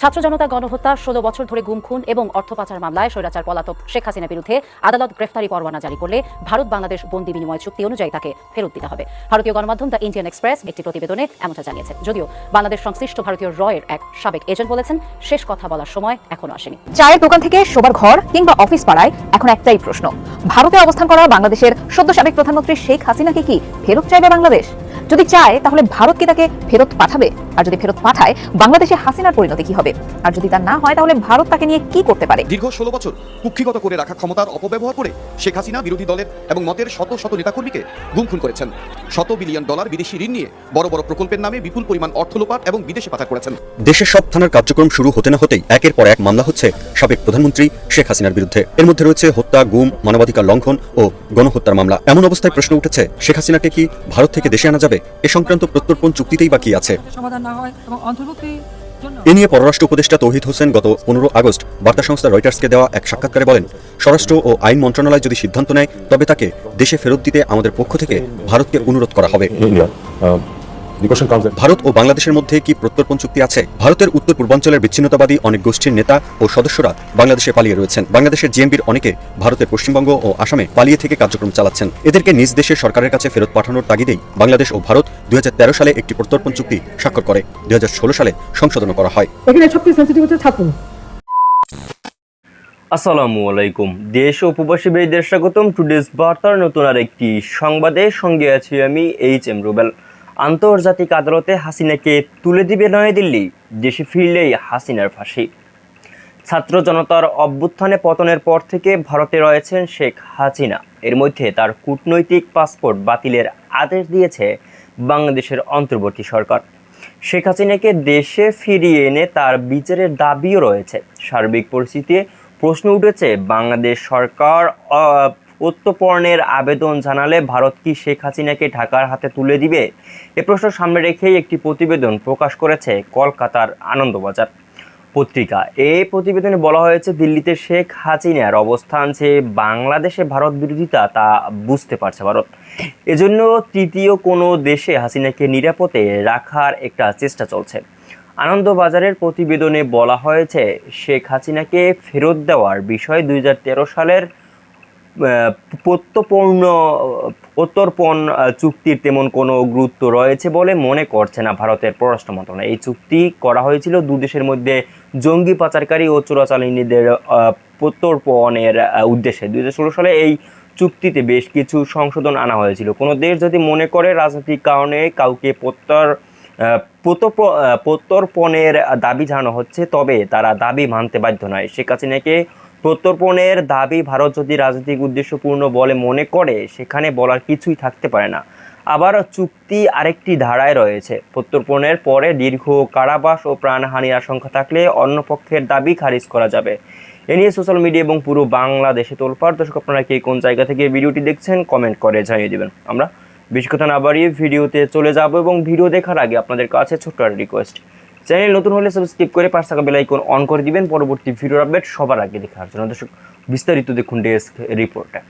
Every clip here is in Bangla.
ছাত্র জনতা গণহত্যা ১৬ বছর ধরে গুম খুন এবং অর্থ পাচার মামলায় স্বৈরাচার পলাতক শেখ হাসিনার বিরুদ্ধে আদালত গ্রেফতারি পরোয়ানা জারি করলে ভারত বাংলাদেশ বন্দি বিনিময় চুক্তি অনুযায়ী তাকে ফেরত দিতে হবে। ভারতীয় গণমাধ্যম দ্য ইন্ডিয়ান এক্সপ্রেস একটি প্রতিবেদনে এমনটা জানিয়েছে। যদিও বাংলাদেশ সংশ্লিষ্ট ভারতীয় রয়ের এক সাবেক এজেন্ট বলেছেন, শেষ কথা বলার সময় এখনো আসেনি। চায়ের দোকান থেকে শোবার ঘর কিংবা অফিস পাড়ায় এখন একটাই প্রশ্ন, ভারতে অবস্থান করা বাংলাদেশের সদ্য সাবেক প্রধানমন্ত্রী শেখ হাসিনাকে কি ফেরত চাইবে বাংলাদেশ? যদি চায় তাহলে ভারত কি তাকে ফেরত পাঠাবে? আর যদি ফেরত পাঠায়, বাংলাদেশে হাসিনার পরিণতি কি হবে? আর যদি তা না হয়, তাহলে ভারত তাকে নিয়ে কি করতে পারে? দীর্ঘ 16 বছর কুক্ষিগত করে রাখা ক্ষমতার অপব্যবহার করে শেখ হাসিনা বিরোধী দলের এবং মতের শত শত নেতাকর্মীকে গুম খুন করেছেন। $100 বিলিয়ন বিদেশি ঋণ নিয়ে বড় বড় প্রকল্পের নামে বিপুল পরিমাণ অর্থ লোপাট এবং বিদেশে পাচার করেছেন। দেশের সব থানার কার্যক্রম শুরু হতে না হতেই একের পর এক মামলা হচ্ছে সাবেক প্রধানমন্ত্রী শেখ হাসিনার বিরুদ্ধে। এর মধ্যে রয়েছে হত্যা, গুম, মানবাধিকার লঙ্ঘন ও গণহত্যার মামলা। এমন অবস্থায় প্রশ্ন উঠেছে, শেখ হাসিনাকে কি ভারত থেকে দেশে আনা যাবে? এ সংক্রান্ত প্রত্যর্পণ চুক্তিতেই বা কি আছে? সমাধান না হয় এবং অন্তর্ভুক্তি এ নিয়ে পররাষ্ট্র উপদেষ্টা তৌহিদ হোসেন গত 15 আগস্ট বার্তা সংস্থা রয়টার্সকে দেওয়া এক সাক্ষাৎকারে বলেন, স্বরাষ্ট্র ও আইন মন্ত্রণালয় যদি সিদ্ধান্ত নেয়, তবে তাকে দেশে ফেরত দিতে আমাদের পক্ষ থেকে ভারতকে অনুরোধ করা হবে। ভারত ও বাংলাদেশের মধ্যে কি প্রত্যর্পণ চুক্তি আছে? ভারতের উত্তর পূর্বাঞ্চলের বিচ্ছিন্নতাবাদী অনেক গোষ্ঠীর নেতা ও সদস্যরা বাংলাদেশে পালিয়ে রয়েছেন। বাংলাদেশের জিএমবির অনেকে ভারতের পশ্চিমবঙ্গ ও আসামে পালিয়ে থেকে কার্যক্রম চালাচ্ছেন। এদেরকে নিজ দেশের সরকারের কাছে ফেরত পাঠানোর তাগিদেই বাংলাদেশ ও ভারত 2013 সালে একটি প্রত্যর্পণ চুক্তি স্বাক্ষর করে। 2016 সালে সংশোধন করা হয়। এখানে সবচেয়ে সেন্সিটিভ হচ্ছে ছাত্র। আসসালামু আলাইকুম। দেশ ও প্রবাসী ভাইদের স্বাগতম টুডেস বার্তার নতুন আর একটি সংবাদে। সঙ্গে আছি আমি HM রুবেল। আন্তর্জাতিক আদালতে হাসিনাকে তুলে দিবে নয়াদিল্লি, দেশে ফিরলেই হাসিনার ফাঁসি। ছাত্র জনতার অভ্যুত্থানে পতনের পর থেকে ভারতে রয়েছেন শেখ হাসিনা। এর মধ্যে তার কূটনৈতিক পাসপোর্ট বাতিলের আদেশ দিয়েছে বাংলাদেশের অন্তর্বর্তী সরকার। শেখ হাসিনাকে দেশে ফিরিয়ে এনে তার বিচারের দাবিও রয়েছে। সার্বিক পরিস্থিতিতে প্রশ্ন উঠেছে, বাংলাদেশ সরকার প্রত্যর্পণের আবেদন জানালে ভারত কি শেখ হাসিনাকে ঢাকার হাতে তুলে দিবে? এ প্রশ্ন সামনে রেখেই একটি প্রতিবেদন প্রকাশ করেছে কলকাতার আনন্দবাজার পত্রিকা। এই প্রতিবেদনে বলা হয়েছে, দিল্লিতে শেখ হাসিনার অবস্থান যে বাংলাদেশে ভারত বিরোধিতা তা বুঝতে পারছে ভারত। এজন্য তৃতীয় কোনো দেশে হাসিনাকে নিরাপদে রাখার একটা চেষ্টা চলছে। আনন্দবাজারের প্রতিবেদনে বলা হয়েছে, শেখ হাসিনাকে ফেরত দেওয়ার বিষয়ে 2013 সালের প্রত্যর্পণ চুক্তির তেমন কোনো গুরুত্ব রয়েছে বলে মনে করছে না ভারতের পররাষ্ট্র মন্ত্রণালয়। এই চুক্তি করা হয়েছিল দু দেশের মধ্যে জঙ্গি পাচারকারী ও চোরাচালানিদের প্রত্যর্পণের উদ্দেশ্যে। 2016 সালে এই চুক্তিতে বেশ কিছু সংশোধন আনা হয়েছিল। কোনো দেশ যদি মনে করে রাজনৈতিক কারণে কাউকে প্রত্যর্পণের দাবি জানানো হচ্ছে, তবে তারা দাবি মানতে বাধ্য নয়। শেখ হাসিনাকে প্রত্যর্পণের দাবি ভারত যদি রাজনৈতিক উদ্দেশ্যপূর্ণ বলে মনে করে, সেখানে বলার কিছুই থাকতে পারে না। আবার চুক্তি আরেকটি ধারায় রয়েছে, প্রত্যর্পণের পরে দীর্ঘ কারাবাস ও প্রাণহানির আশঙ্কা থাকলে অন্য পক্ষের দাবি খারিজ করা যাবে। এ নিয়ে সোশ্যাল মিডিয়া এবং পুরো বাংলাদেশে তোলপাড়। দর্শক, আপনারা কে কোন জায়গা থেকে ভিডিওটি দেখছেন কমেন্ট করে জানিয়ে দেবেন। আমরা বেশি কথা না বাড়িয়ে ভিডিওতে চলে যাব এবং ভিডিও দেখার আগে আপনাদের কাছে ছোট্ট একটা রিকোয়েস্ট, চ্যানেল নতুন হলে সাবস্ক্রাইব করে পাশে থাকা বেল আইকন অন করে দিবেন পরবর্তী ভিডিওর আপডেট সবার আগে দেখার জন্য। দর্শক, বিস্তারিত দেখুন ডেস্ক রিপোর্টে।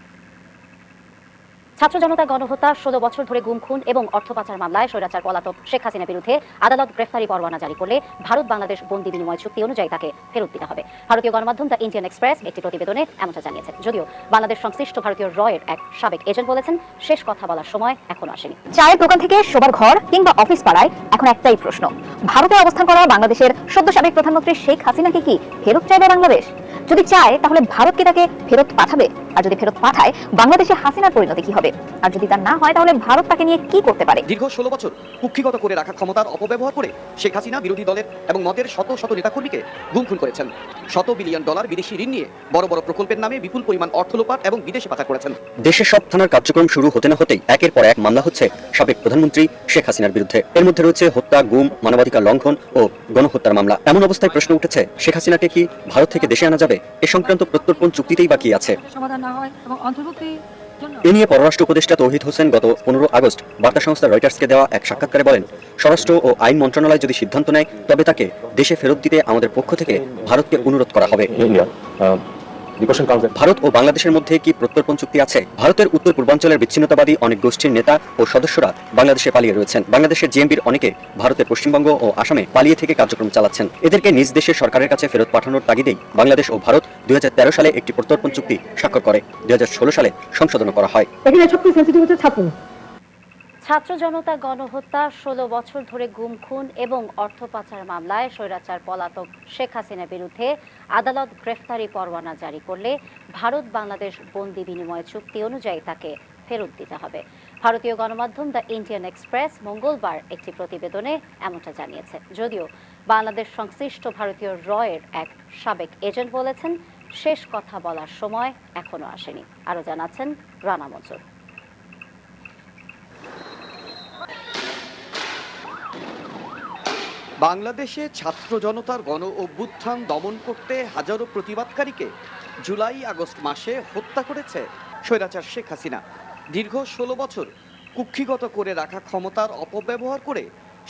ছাত্র জনতা গণহত্যা ১৬ বছর ধরে গুম খুন এবং অর্থ পাচার মামলায় স্বৈরাচার পলাতক শেখ হাসিনার বিরুদ্ধে আদালত গ্রেফতারি পরোয়ানা জারি করলে ভারত বাংলাদেশ বন্দি বিনিময় চুক্তি অনুযায়ী তাকে ফেরত দিতে হবে। ভারতীয় গণমাধ্যম দ্য ইন্ডিয়ান এক্সপ্রেস একটি প্রতিবেদনে এমনটা জানিয়েছে। যদিও বাংলাদেশ সংশ্লিষ্ট ভারতীয় রয়ের এক সাবেক এজেন্ট বলেছেন, শেষ কথা বলার সময় এখনো আসেনি। চায়ের দোকান থেকে শোবার ঘর কিংবা অফিস পাড়ায় এখন একটাই প্রশ্ন, ভারতে অবস্থান করা বাংলাদেশের সদ্য সাবেক প্রধানমন্ত্রী শেখ হাসিনাকে কি ফেরত চাইবে বাংলাদেশ? যদি চায় তাহলে ভারত কি তাকে ফেরত পাঠাবে? আর যদি ফেরত পাঠায়, বাংলাদেশে হাসিনার পরিণতি কি হবে? আর যদি তা না হয়, তাহলে ভারত তাকে নিয়ে কি করতে পারে? দীর্ঘ 16 বছর কুক্ষিগত করে রাখা ক্ষমতার অপব্যবহার করে শেখ হাসিনা বিরোধী দলের এবং মতের শত শত নেতাকর্মীকে গুম খুন করেছেন। $100 বিলিয়ন বিদেশি ঋণ নিয়ে বড় বড় প্রকল্পের নামে বিপুল পরিমাণ অর্থ লোপাট এবং বিদেশে পাচার করেছেন। দেশের সব থানার কার্যক্রম শুরু হতে না হতেই একের পর এক মামলা হচ্ছে সাবেক প্রধানমন্ত্রী শেখ হাসিনার বিরুদ্ধে। এর মধ্যে রয়েছে হত্যা, গুম, মানবাধিকার লঙ্ঘন ও গণহত্যার মামলা। এমন অবস্থায় প্রশ্ন উঠেছে, শেখ হাসিনাকে কি ভারত থেকে দেশে আনা যাবে? এ সংক্রান্ত প্রত্যর্পণ চুক্তিতেই বা কি আছে? সমাধান না হয় এবং অন্তর্ভুক্তি এ নিয়ে পররাষ্ট্র উপদেষ্টা তৌহিদ হোসেন গত 15 আগস্ট বার্তা সংস্থা রয়টার্সকে দেওয়া এক সাক্ষাৎকারে বলেন, স্বরাষ্ট্র ও আইন মন্ত্রণালয় যদি সিদ্ধান্ত নেয়, তবে তাকে দেশে ফেরত দিতে আমাদের পক্ষ থেকে ভারতকে অনুরোধ করা হবে। ভারত ও বাংলাদেশের মধ্যে কি প্রত্যর্পণ চুক্তি আছে? ভারতের উত্তর পূর্বাঞ্চলের বিচ্ছিন্নতাবাদী অনেক গোষ্ঠীর নেতা ও সদস্যরা বাংলাদেশে পালিয়ে রয়েছেন। বাংলাদেশের জিএমবির অনেকে ভারতের পশ্চিমবঙ্গ ও আসামে পালিয়ে থেকে কার্যক্রম চালাচ্ছেন। এদেরকে নিজ দেশের সরকারের কাছে ফেরত পাঠানোর তাগিদেই বাংলাদেশ ও ভারত 2013 সালে একটি প্রত্যর্পণ চুক্তি স্বাক্ষর করে। 2016 সালে সংশোধন করা হয়। এখানে সবচেয়ে সেন্সিটিভ হচ্ছে ছাত্র। ছাত্র জনতা গণহত্যা, 16 বছর ধরে গুম খুন এবং অর্থ পাচার মামলায় স্বৈরাচার পলাতক শেখ হাসিনার বিরুদ্ধে আদালত গ্রেফতারি পরোয়ানা জারি করলে ভারত বাংলাদেশ বন্দি বিনিময় চুক্তি অনুযায়ী তাকে ফেরত দিতে হবে। ভারতীয় গণমাধ্যম দ্য ইন্ডিয়ান এক্সপ্রেস মঙ্গলবার একটি প্রতিবেদনে এমনটা জানিয়েছে। যদিও বাংলাদেশ সংশ্লিষ্ট ভারতীয় রয়ের এক সাবেক এজেন্ট বলেছেন, শেষ কথা বলার সময় এখনো আসেনি। আরও জানাচ্ছেন রানা মঞ্জুর। বাংলাদেশে ছাত্র জনতার গণ অভ্যুত্থান দমন করতে হাজারো প্রতিবাদকারীকে জুলাই আগস্ট মাসে হত্যা করেছে স্বৈরাচার শেখ হাসিনা। দীর্ঘ 16 বছর কুক্ষিগত করে রাখা ক্ষমতার অপব্যবহার করে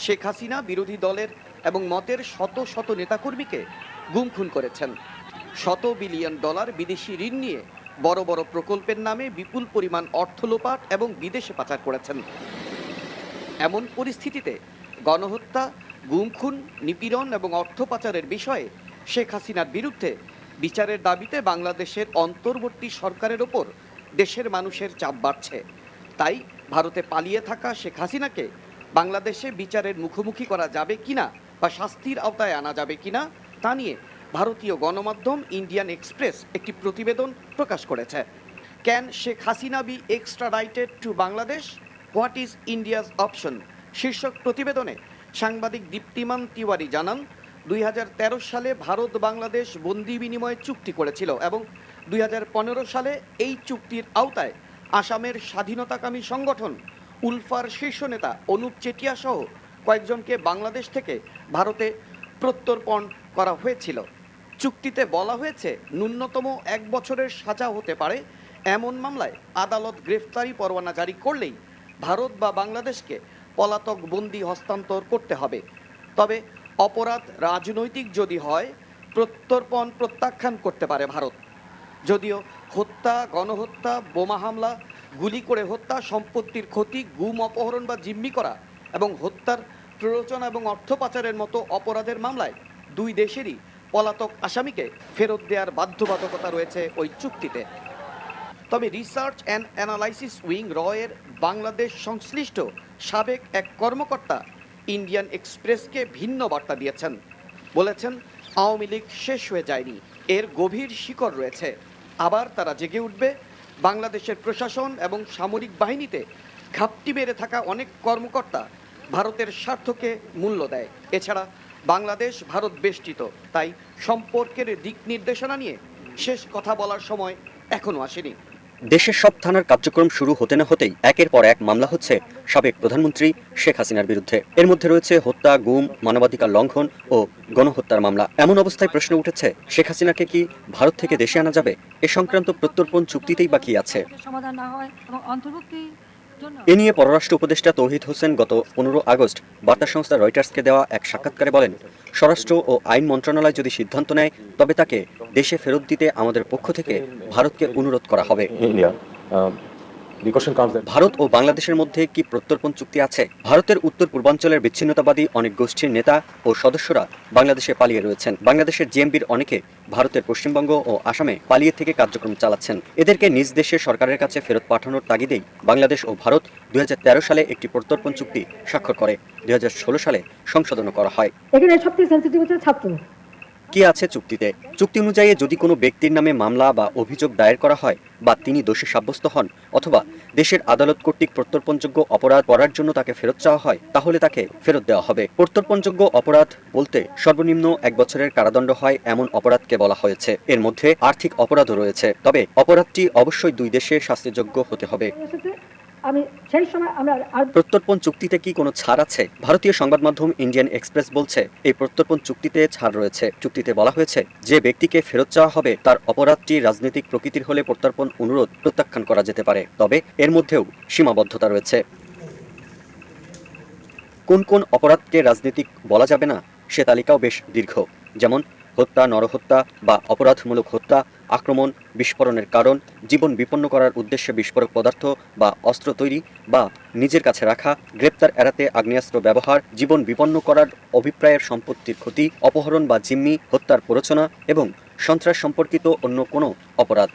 শেখ হাসিনা বিরোধী দলের এবং মতের শত শত নেতাকর্মীকে গুম খুন করেছেন। $100 বিলিয়ন বিদেশি ঋণ নিয়ে বড় বড় প্রকল্পের নামে বিপুল পরিমাণ অর্থ লোপাট এবং বিদেশে পাচার করেছেন। এমন পরিস্থিতিতে গণহত্যা, গুম খুন, নিপীড়ন এবং অর্থ পাচারের বিষয়ে শেখ হাসিনার বিরুদ্ধে বিচারের দাবিতে বাংলাদেশের অন্তর্বর্তী সরকারের ওপর দেশের মানুষের চাপ বাড়ছে। তাই ভারতে পালিয়ে থাকা শেখ হাসিনাকে বাংলাদেশে বিচারের মুখোমুখি করা যাবে কিনা বা শাস্তির আওতায় আনা যাবে কিনা তা নিয়ে ভারতীয় গণমাধ্যম ইন্ডিয়ান এক্সপ্রেস একটি প্রতিবেদন প্রকাশ করেছে। Can Sheikh Hasina be extradited to Bangladesh? What is India's option শীর্ষক প্রতিবেদনে সাংবাদিক দীপ্তিমান তিওয়ারি জানান, 2013 সালে ভারত বাংলাদেশ বন্দি বিনিময় চুক্তি করেছিল এবং 2015 সালে এই চুক্তির আওতায় আসামের স্বাধীনতাকামী সংগঠন উলফার শীর্ষ নেতা অনুপ চেটিয়া সহ কয়েকজনকে বাংলাদেশ থেকে ভারতে প্রত্যর্পণ করা হয়েছিল। চুক্তিতে বলা হয়েছে, ন্যূনতম 1 বছরের সাজা হতে পারে এমন মামলায় আদালত গ্রেফতারি পরোয়ানা জারি করলেই ভারত বা বাংলাদেশকে পলাতক বন্দি হস্তান্তর করতে হবে। তবে অপরাধ রাজনৈতিক যদি হয়, প্রত্যর্পণ প্রত্যাখ্যান করতে পারে ভারত। যদিও হত্যা, গণহত্যা, বোমা হামলা, গুলি করে হত্যা, সম্পত্তির ক্ষতি, গুম, অপহরণ বা জিম্মি করা এবং হত্যার প্ররোচনা এবং অর্থ পাচারের মতো অপরাধের মামলায় দুই দেশেরই পলাতক আসামিকে ফেরত দেওয়ার বাধ্যবাধকতা রয়েছে ওই চুক্তিতে। তবে রিসার্চ অ্যান্ড অ্যানালাইসিস উইং রয়ের বাংলাদেশ সংশ্লিষ্ট সাবেক এক কর্মকর্তা ইন্ডিয়ান এক্সপ্রেসকে ভিন্ন বার্তা দিয়েছেন। বলেছেন, আওয়ামী লীগ শেষ হয়ে যায়নি, এর গভীর শিকড় রয়েছে। আবার তারা জেগে উঠবে। বাংলাদেশের প্রশাসন এবং সামরিক বাহিনীতে ঘাপটি মেরে থাকা অনেক কর্মকর্তা ভারতের স্বার্থকে মূল্য দেয়। এছাড়া বাংলাদেশ ভারত বেষ্টিত, তাই সম্পর্কের দিক নির্দেশনা নিয়ে শেষ কথা বলার সময় এখনো আসেনি। দেশের সব থানার কার্যক্রম শুরু হতে না হতেই একের পর এক মামলা হচ্ছে সাবেক প্রধানমন্ত্রী শেখ হাসিনার বিরুদ্ধে। এর মধ্যে রয়েছে হত্যা, গুম, মানবাধিকার লঙ্ঘন ও গণহত্যার মামলা। এমন অবস্থায় প্রশ্ন উঠেছে, শেখ হাসিনাকে কি ভারত থেকে দেশে আনা যাবে? এ সংক্রান্ত প্রত্যর্পণ চুক্তিতেই বা কি আছে? সমাধান না হয় এবং অন্তর্ভুক্তি এ নিয়ে পররাষ্ট্র উপদেষ্টা তৌহিদ হোসেন গত 15 আগস্ট বার্তা সংস্থা রয়টার্সকে দেওয়া এক সাক্ষাৎকারে বলেন, স্বরাষ্ট্র ও আইন মন্ত্রণালয় যদি সিদ্ধান্ত নেয় তবে তাকে দেশে ফেরত দিতে আমাদের পক্ষ থেকে ভারতকে অনুরোধ করা হবে। ভারত ও বাংলাদেশের মধ্যে কি প্রত্যর্পণ চুক্তি আছে? ভারতের উত্তর পূর্বাঞ্চলের বিচ্ছিন্নতাবাদী অনেক গোষ্ঠীর নেতা ও সদস্যরা বাংলাদেশে পালিয়ে রয়েছেন। বাংলাদেশের জিএমবির অনেকে ভারতের পশ্চিমবঙ্গ ও আসামে পালিয়ে থেকে কার্যক্রম চালাচ্ছেন। এদেরকে নিজ দেশের সরকারের কাছে ফেরত পাঠানোর তাগিদেই বাংলাদেশ ও ভারত 2013 সালে একটি প্রত্যর্পণ চুক্তি স্বাক্ষর করে। 2016 সালে সংশোধন করা হয়। এখানে সবচেয়ে সেন্সিটিভ হচ্ছে ছাত্র। কি আছে চুক্তিতে? চুক্তি অনুযায়ী যদি কোনো ব্যক্তির নামে মামলা বা অভিযোগ দায়ের করা হয় বা তিনি দোষী সাব্যস্ত হন অথবা দেশের আদালত কর্তৃক প্রত্যর্পণযোগ্য অপরাধ করার জন্য তাকে ফেরত চাওয়া হয়, তাহলে তাকে ফেরত দেওয়া হবে। প্রত্যর্পণযোগ্য অপরাধ বলতে সর্বনিম্ন 1 বছরের কারাদণ্ড হয় এমন অপরাধকে বলা হয়েছে। এর মধ্যে আর্থিক অপরাধও রয়েছে, তবে অপরাধটি অবশ্যই দুই দেশে শাস্তিযোগ্য হতে হবে। আমি সেই সময় আমরা প্রত্যর্পণ চুক্তিতে কি কোনো ছাড় আছে? ভারতীয় সংবাদ মাধ্যম ইন্ডিয়ান এক্সপ্রেস বলছে, এই প্রত্যর্পণ চুক্তিতে ছাড় রয়েছে। চুক্তিতে বলা হয়েছে, যে ব্যক্তিকে ফেরত চাওয়া হবে তার অপরাধটি রাজনৈতিক প্রকৃতির হলে প্রত্যর্পণ অনুরোধ প্রত্যাখ্যান করা যেতে পারে, তবে এর মধ্যেও সীমাবদ্ধতা রয়েছে। কোন কোন অপরাধকে রাজনৈতিক বলা যাবে না সে তালিকাও বেশ দীর্ঘ, যেমন হত্যা, নরহত্যা বা অপরাধমূলক হত্যা, আক্রমণ, বিস্ফোরণের কারণ, জীবন বিপন্ন করার উদ্দেশ্যে বিস্ফোরক পদার্থ বা অস্ত্র তৈরি বা নিজের কাছে রাখা, গ্রেপ্তার এড়াতে আগ্নেয়াস্ত্র ব্যবহার, জীবন বিপন্ন করার অভিপ্রায়ের সম্পত্তির ক্ষতি, অপহরণ বা জিম্মি, হত্যার প্ররোচনা এবং সন্ত্রাস সম্পর্কিত অন্য কোনো অপরাধ।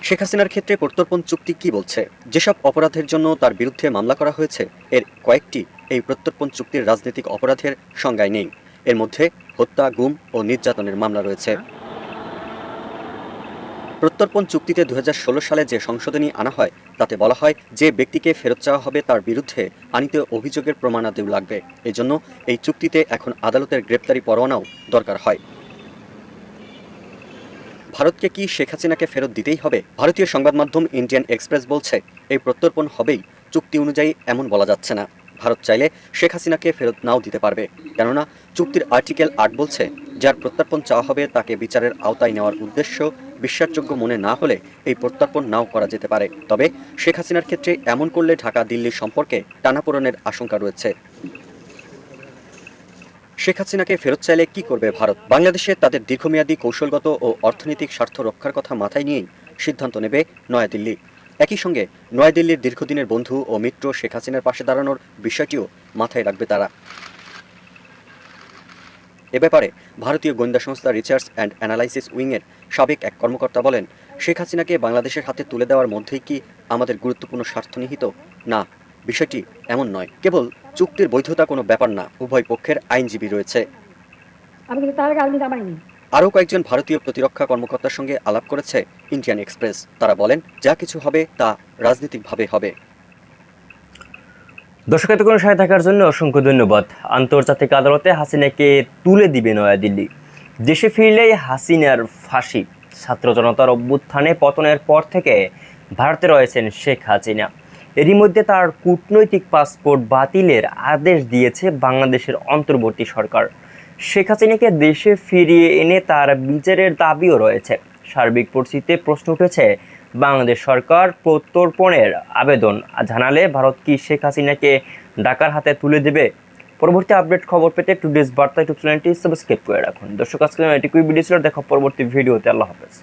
শেখ হাসিনার ক্ষেত্রে প্রত্যর্পণ চুক্তি কি বলছে? যেসব অপরাধের জন্য তার বিরুদ্ধে মামলা করা হয়েছে এর কয়েকটি এই প্রত্যর্পণ চুক্তির রাজনৈতিক অপরাধের সংজ্ঞায় নেই। এর মধ্যে হত্যা, গুম ও নির্যাতনের মামলা রয়েছে। প্রত্যর্পণ চুক্তিতে 2016 সালে যে সংশোধনী আনা হয় তাতে বলা হয় যে ব্যক্তিকে ফেরত চাওয়া হবে তার বিরুদ্ধে আনিত অভিযোগের প্রমাণাদিও লাগবে। এজন্য এই চুক্তিতে এখন আদালতের গ্রেপ্তারি পরোয়ানাও দরকার হয়। ভারতকে কি শেখ হাসিনাকে ফেরত দিতেই হবে? ভারতীয় সংবাদ মাধ্যম ইন্ডিয়ান এক্সপ্রেস বলছে এই প্রত্যর্পণ হবেই, চুক্তি অনুযায়ী এমন বলা যাচ্ছে না। ভারত চাইলে শেখ হাসিনাকে ফেরত নাও দিতে পারবে, কেননা চুক্তির আর্টিকেল 8 বলছে যার প্রত্যর্পণ চাওয়া হবে তাকে বিচারের আওতায় নেওয়ার উদ্দেশ্য বিশ্বাসযোগ্য মনে না হলে এই প্রত্যর্পণ নাও করা যেতে পারে। তবে শেখ হাসিনার ক্ষেত্রে এমন করলে ঢাকা দিল্লির সম্পর্কে টানাপোড়েনের আশঙ্কা রয়েছে। শেখ হাসিনাকে ফেরত চাইলে কি করবে ভারত? বাংলাদেশে তাদের দীর্ঘমেয়াদী কৌশলগত ও অর্থনৈতিক স্বার্থ রক্ষার কথা মাথায় নিয়েই সিদ্ধান্ত নেবে নয়াদিল্লি। একই সঙ্গে নয়াদিল্লির দীর্ঘদিনের বন্ধু ও মিত্র শেখ হাসিনার পাশে দাঁড়ানোর বিষয়টিও মাথায় রাখবে তারা। এ ব্যাপারে ভারতীয় গোয়েন্দা সংস্থা রিসার্চ অ্যান্ড অ্যানালাইসিস উইংয়ের সাবেক এক কর্মকর্তা বলেন, শেখ হাসিনাকে বাংলাদেশের হাতে তুলে দেওয়ার মধ্যেই কি আমাদের গুরুত্বপূর্ণ স্বার্থ নিহিত? না, বিষয়টি এমন নয়। কেবল চুক্তির বৈধতা কোনো ব্যাপার না, উভয় পক্ষের আইনজীবী রয়েছে। আমি কিন্তু তার আগে আলমি জামাইনি। আরও কয়েকজন ভারতীয় প্রতিরক্ষা কর্মকর্তার সঙ্গে আলাপ করেছে ইন্ডিয়ান এক্সপ্রেস। তারা বলেন, যা কিছু হবে তা রাজনৈতিকভাবে হবে। দর্শক এতক্ষণ সাথে থাকার জন্য অসংখ্য ধন্যবাদ। আন্তর্জাতিক আদালতে হাসিনাকে তুলে দিবে নয়াদিল্লি। দেশে ফিরলেই হাসিনার ফাঁসি। ছাত্র জনতার অভ্যুত্থানে পতনের পর থেকে ভারতে রয়েছেন শেখ হাসিনা। এরই মধ্যে তার কূটনৈতিক পাসপোর্ট বাতিলের আদেশ দিয়েছে বাংলাদেশের অন্তর্বর্তী সরকার। শেখ হাসিনাকে দেশে ফিরিয়ে এনে তার বিচারের দাবিও রয়েছে। সার্বিক পরিস্থিতিতে প্রশ্ন উঠেছে, বাংলাদেশ সরকার প্রত্যর্পণের আবেদন জানালে ভারত কি শেখ হাসিনাকে ঢাকার হাতে তুলে দেবে? পরবর্তী আপডেট খবর পেতে টুডেস বার্তা ইউটিউব চ্যানেলটি সাবস্ক্রাইব করে রাখুন। দর্শক আজকে এটুকুই ভিডিও ছিল, দেখা পরবর্তী ভিডিওতে। আল্লাহ হাফেজ।